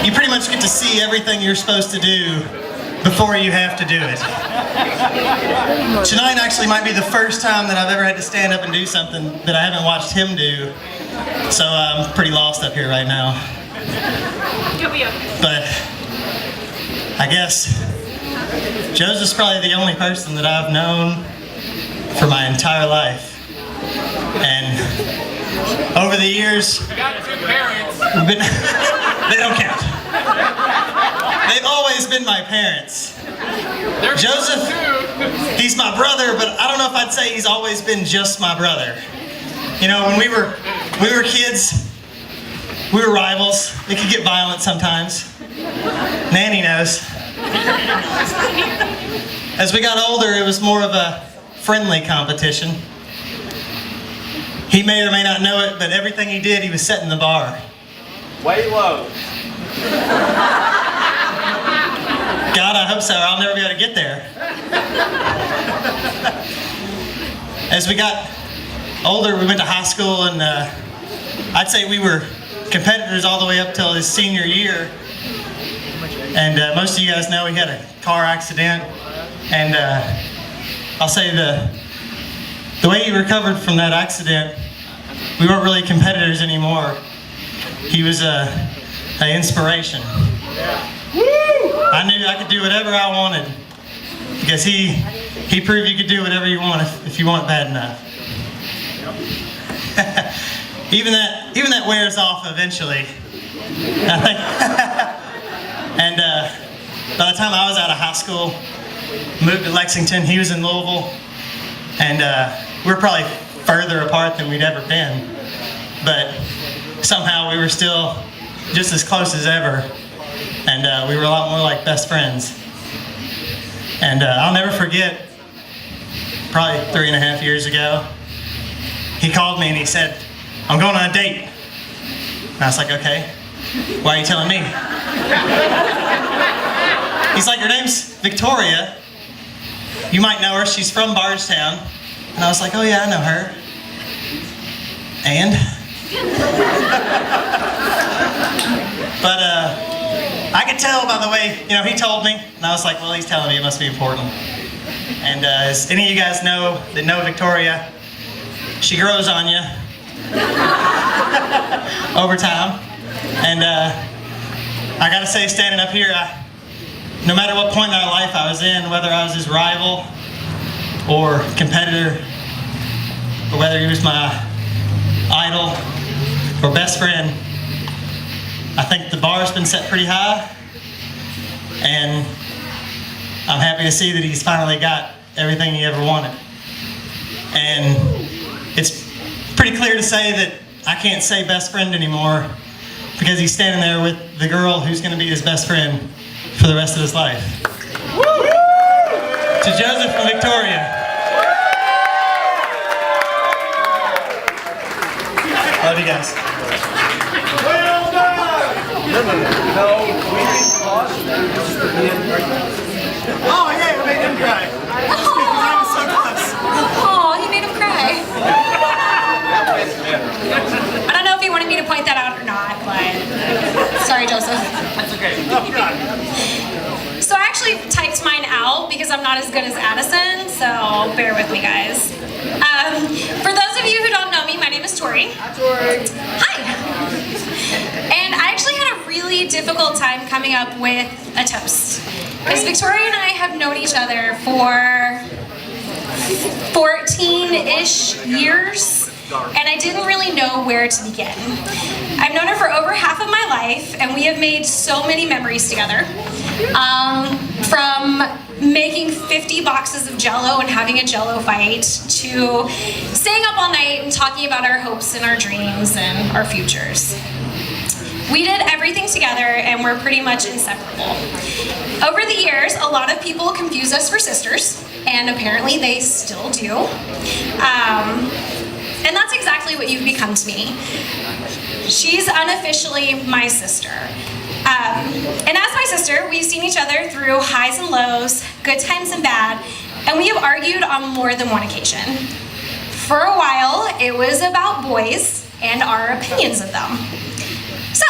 You pretty much get to see everything you're supposed to do before you have to do it. Tonight actually might be the first time that I've ever had to stand up and do something that I haven't watched him do. So I'm pretty lost up here right now. But I guess Joseph's probably the only person that I've known for my entire life. And over the years, they don't count. They've always been my parents. Joseph, he's my brother, but I don't know if I'd say he's always been just my brother. You know, when we were kids, we were rivals. It could get violent sometimes. Nanny knows. As we got older, it was more of a friendly competition. He may or may not know it, but everything he did, he was setting the bar. Way low. God, I hope so. I'll never be able to get there. As we got older, we went to high school, and I'd say we were competitors all the way up till his senior year. And most of you guys know he had a car accident, and I'll say the way he recovered from that accident, we weren't really competitors anymore. He was an inspiration. I knew I could do whatever I wanted because he proved you could do whatever you want if you want it bad enough. even that wears off eventually. I think. And by the time I was out of high school, moved to Lexington. He was in Louisville, and we were probably further apart than we'd ever been. But somehow we were still just as close as ever. And we were a lot more like best friends. And I'll never forget, probably 3.5 years ago, he called me and he said, "I'm going on a date." And I was like, "Okay, why are you telling me?" He's like, "Your name's Victoria. You might know her, she's from Bardstown." And I was like, "Oh yeah, I know her." And? But I could tell by the way, he told me, and I was like, well, he's telling me, it must be important. And as any of you guys know that know Victoria, she grows on you over time. And I gotta say, standing up here, no matter what point in our life I was in, whether I was his rival or competitor, or whether he was my idol or best friend, I think the bar's been set pretty high, and I'm happy to see that he's finally got everything he ever wanted. And it's pretty clear to say that I can't say best friend anymore because he's standing there with the girl who's going to be his best friend for the rest of his life. Woo! To Joseph and Victoria. Love you guys. Well done! No, we didn't lost that. Oh, yeah, I made him cry. I was so close. Oh, he made him cry. I don't know if he wanted me to point that out or not, but sorry, Joseph. That's okay. So I actually typed mine out because I'm not as good as Addison, so bear with me, guys. For those of you who don't know me, my name is Tori. Hi, Tori. Hi. And I actually had a really difficult time coming up with a toast. Because Victoria and I have known each other for 14-ish years, and I didn't really know where to begin. I've known her for over half of my life, and we have made so many memories together. From making 50 boxes of Jell-O and having a Jell-O fight, to staying up all night and talking about our hopes and our dreams and our futures. We did everything together, and we're pretty much inseparable. Over the years, a lot of people confuse us for sisters, and apparently they still do. And that's exactly what you've become to me. She's unofficially my sister. And as my sister, we've seen each other through highs and lows, good times and bad, and we have argued on more than one occasion. For a while, it was about boys and our opinions of them. So,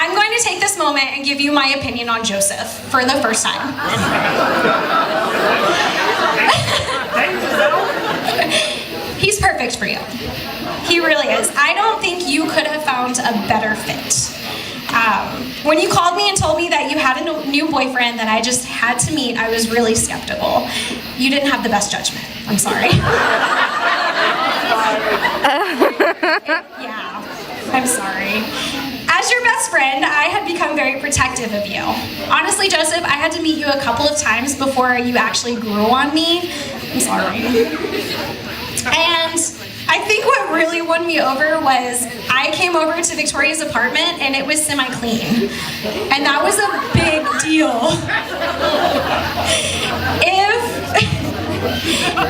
I'm going to take this moment and give you my opinion on Joseph for the first time. He's perfect for you. He really is. I don't think you could have found a better fit. When you called me and told me that you had a new boyfriend that I just had to meet, I was really skeptical. You didn't have the best judgment. I'm sorry. Yeah, I'm sorry. As your best friend, I had become very protective of you. Honestly, Joseph, I had to meet you a couple of times before you actually grew on me. I'm sorry. And I think what really won me over was I came over to Victoria's apartment and it was semi-clean. And that was a big deal.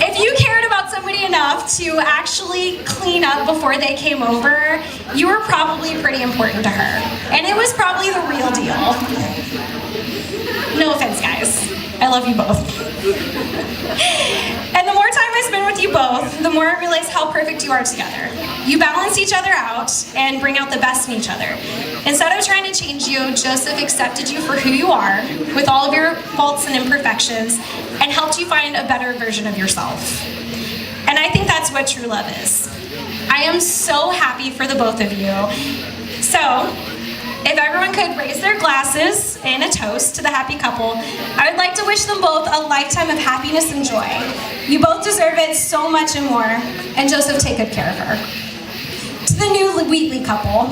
If you cared about somebody enough to actually clean up before they came over, you were probably pretty important to her. And it was probably the real deal. No offense, guys. I love you both. And the more time I spend with you both, the more I realize how perfect you are together. You balance each other out and bring out the best in each other. Instead of trying to change you, Joseph accepted you for who you are, with all of your faults and imperfections, and helped you find a better version of yourself. And I think that's what true love is. I am so happy for the both of you. So, if everyone could raise their glasses in a toast to the happy couple, I would like to wish them both a lifetime of happiness and joy. You both deserve it so much and more. And Joseph, take good care of her. To the new Wheatley couple.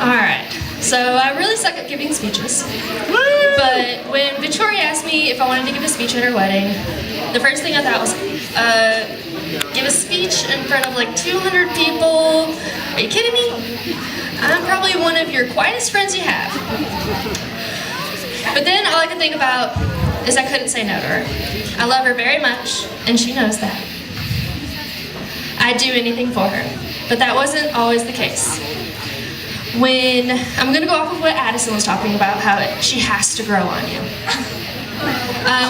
Alright, so I really suck at giving speeches. But when Victoria asked me if I wanted to give a speech at her wedding, the first thing I thought was, give a speech in front of like 200 people? Are you kidding me? I'm probably one of your quietest friends you have. But then all I could think about is I couldn't say no to her. I love her very much, and she knows that. I'd do anything for her, but that wasn't always the case. When I'm going to go off of what Addison was talking about, how she has to grow on you.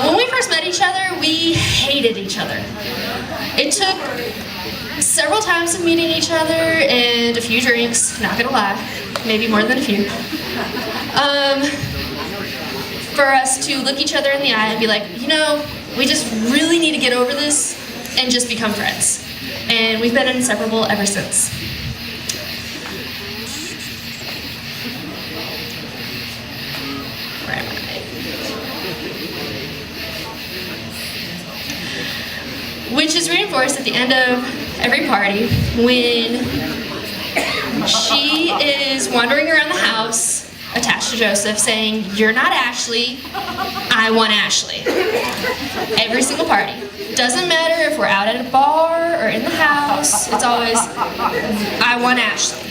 When we first met each other, we hated each other. It took several times of meeting each other and a few drinks, not gonna lie, maybe more than a few, for us to look each other in the eye and be like, you know, we just really need to get over this and just become friends. And we've been inseparable ever since. Where am I? Which is reinforced at the end of every party when she is wandering around the house attached to Joseph saying, "You're not Ashley, I want Ashley." Every single party. Doesn't matter if we're out at a bar or in the house, it's always, "I want Ashley."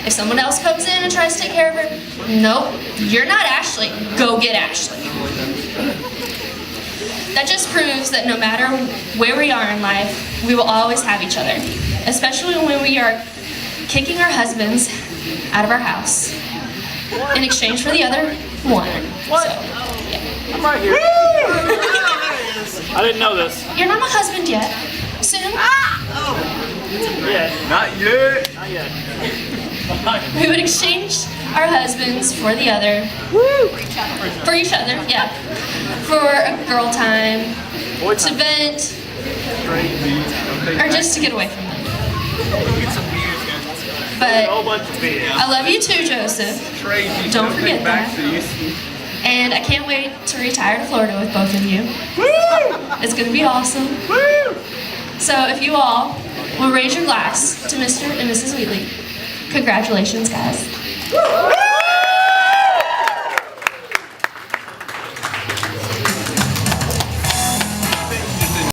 If someone else comes in and tries to take care of her, "Nope, you're not Ashley, go get Ashley." That just proves that no matter where we are in life, we will always have each other, especially when we are kicking our husbands out of our house in exchange for the other one. What? So, yeah. I'm right here. I didn't know this. You're not my husband yet. Soon. Yeah. Not yet. Not yet. We would exchange our husbands for the other. For each other, yeah. For a girl time, to vent, or just to get away from them. But I love you too, Joseph. Don't forget that. And I can't wait to retire to Florida with both of you. It's going to be awesome. So if you all will raise your glass to Mr. and Mrs. Wheatley. Congratulations, guys.